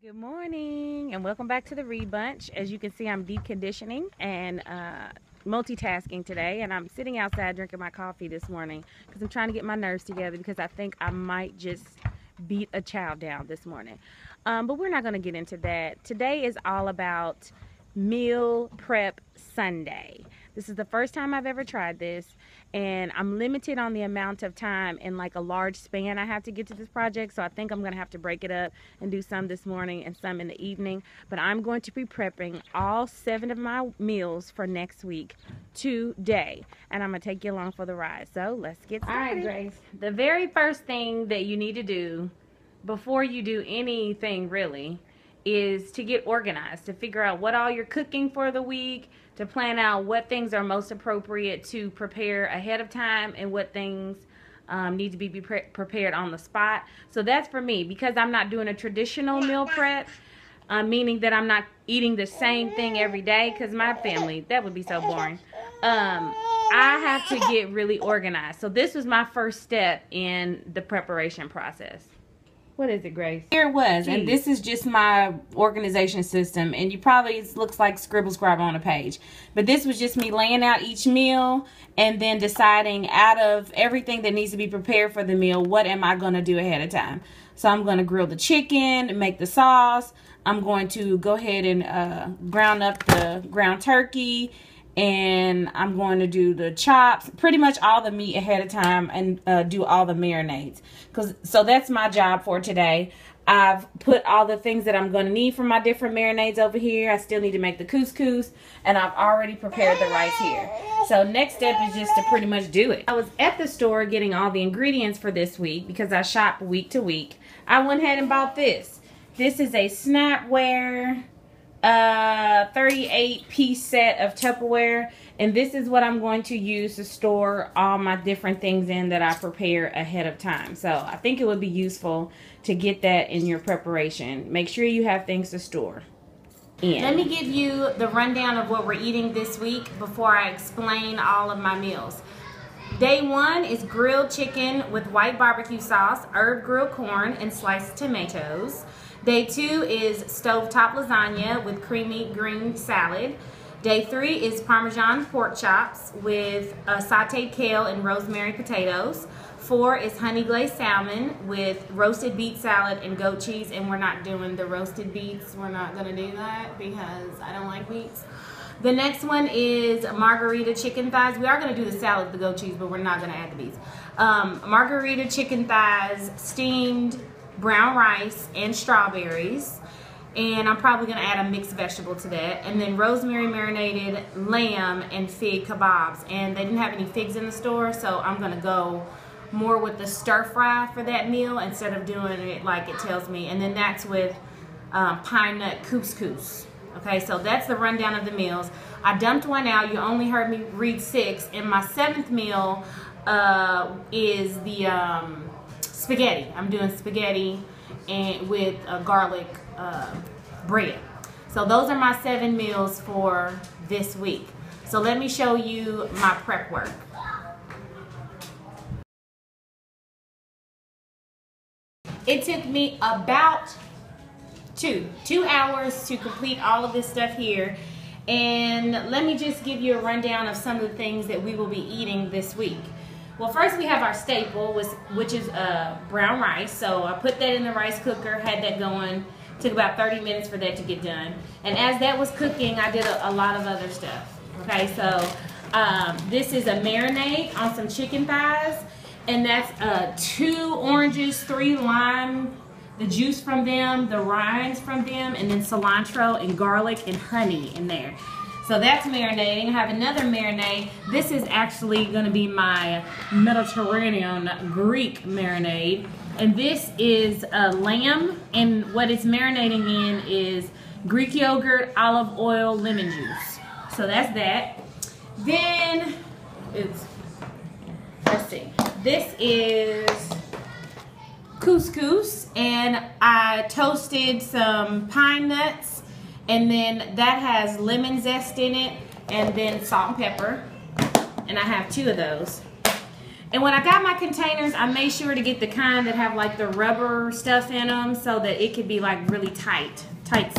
Good morning and welcome back to the Reid Bunch. As you can see, I'm deep conditioning and multitasking today, and I'm sitting outside drinking my coffee this morning because I'm trying to get my nerves together because I think I might just beat a child down this morning. But we're not going to get into that. Today is all about meal prep Sunday. This is the first time I've ever tried this, and I'm limited on the amount of time in like a large span I have to get to this project, so I think I'm gonna have to break it up and do some this morning and some in the evening. But I'm going to be prepping all 7 of my meals for next week today, and I'm gonna take you along for the ride. So let's get started. All right, Grace, the very first thing that you need to do before you do anything really is to get organized, to figure out what all you're cooking for the week, to plan out what things are most appropriate to prepare ahead of time and what things need to be prepared on the spot. So that's for me, because I'm not doing a traditional meal prep, meaning that I'm not eating the same thing every day, because my family, that would be so boring. I have to get really organized. So this was my first step in the preparation process. What is it, Grace? Here it was. Jeez. And this is just my organization system. And you probably, it looks like scribble scribe on a page. But this was just me laying out each meal and then deciding out of everything that needs to be prepared for the meal, what am I going to do ahead of time? So I'm going to grill the chicken, make the sauce. I'm going to go ahead and ground up the ground turkey. And I'm going to do the chops, pretty much all the meat ahead of time, and do all the marinades. So that's my job for today. I've put all the things that I'm going to need for my different marinades over here. I still need to make the couscous, and I've already prepared the rice here. So next step is just to pretty much do it. I was at the store getting all the ingredients for this week because I shop week to week. I went ahead and bought this. This is a Snapware 38-piece set of Tupperware, and this is what I'm going to use to store all my different things in that I prepare ahead of time. So I think it would be useful to get that in your preparation. Make sure you have things to store in. Let me give you the rundown of what we're eating this week before I explain all of my meals. Day 1 is grilled chicken with white barbecue sauce, herb grilled corn, and sliced tomatoes. Day 2 is stovetop lasagna with creamy green salad. Day 3 is Parmesan pork chops with sauteed kale and rosemary potatoes. 4 is honey glazed salmon with roasted beet salad and goat cheese. And we're not doing the roasted beets. We're not going to do that because I don't like beets. The next one is margarita chicken thighs. We are going to do the salad with the goat cheese, but we're not going to add the beets. Margarita chicken thighs, steamed brown rice and strawberries, and I'm probably going to add a mixed vegetable to that, and then rosemary marinated lamb and fig kebabs. And they didn't have any figs in the store, so I'm going to go more with the stir fry for that meal instead of doing it like it tells me. And then that's with pine nut couscous. Okay, so that's the rundown of the meals. I dumped one out. You only heard me read 6, and my 7th meal is the spaghetti. I'm doing spaghetti and with garlic bread. So those are my 7 meals for this week. So let me show you my prep work. It took me about 2 hours to complete all of this stuff here. And let me just give you a rundown of some of the things that we will be eating this week. Well, first we have our staple, which is brown rice. So I put that in the rice cooker, had that going. Took about 30 minutes for that to get done. And as that was cooking, I did a lot of other stuff. Okay, so this is a marinade on some chicken thighs. And that's 2 oranges, 3 lime, the juice from them, the rinds from them, and then cilantro and garlic and honey in there. So that's marinating. I have another marinade. This is actually going to be my Mediterranean Greek marinade. And this is lamb, and what it's marinating in is Greek yogurt, olive oil, lemon juice. So that's that. Then, let's see. This is couscous, and I toasted some pine nuts, and then that has lemon zest in it, and then salt and pepper, and I have 2 of those. And when I got my containers, I made sure to get the kind that have like the rubber stuff in them so that it could be like really tight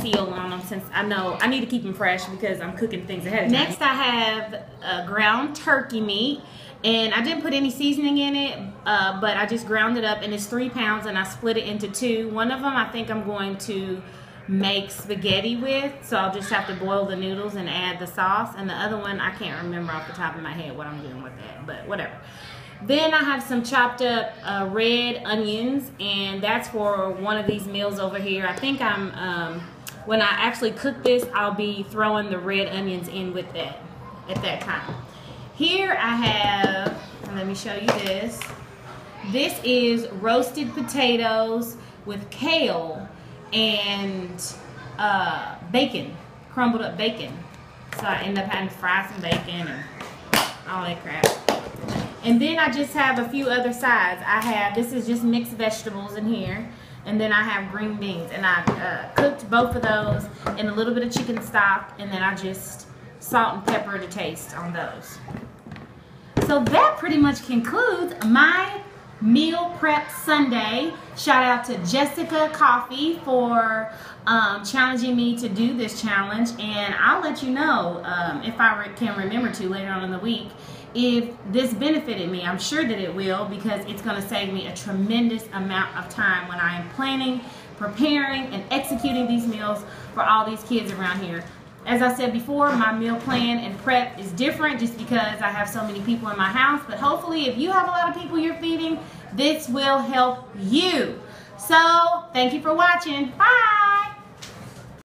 seal on them, since I know I need to keep them fresh because I'm cooking things ahead of time. Next I have ground turkey meat, and I didn't put any seasoning in it, but I just ground it up, and it's 3 pounds, and I split it into 2. One of them I think I'm going to make spaghetti with, so I'll just have to boil the noodles and add the sauce, and the other one I can't remember off the top of my head what I'm doing with that, but whatever. Then I have some chopped up red onions, and that's for one of these meals over here. I think when I actually cook this, I'll be throwing the red onions in with that at that time. Here I have, let me show you this. This is roasted potatoes with kale and bacon, crumbled up bacon. So I end up having to fry some bacon and all that crap. And then I just have a few other sides. This is just mixed vegetables in here. And then I have green beans. And I cooked both of those in a little bit of chicken stock. And then I just salt and pepper to taste on those. So that pretty much concludes my meal prep Sunday. Shout out to Jessica Coffee for challenging me to do this challenge. And I'll let you know if I can remember to later on in the week if this benefited me. I'm sure that it will, because it's going to save me a tremendous amount of time when I am planning, preparing, and executing these meals for all these kids around here. As I said before, my meal plan and prep is different just because I have so many people in my house, but hopefully if you have a lot of people you're feeding, this will help you. So, thank you for watching. Bye!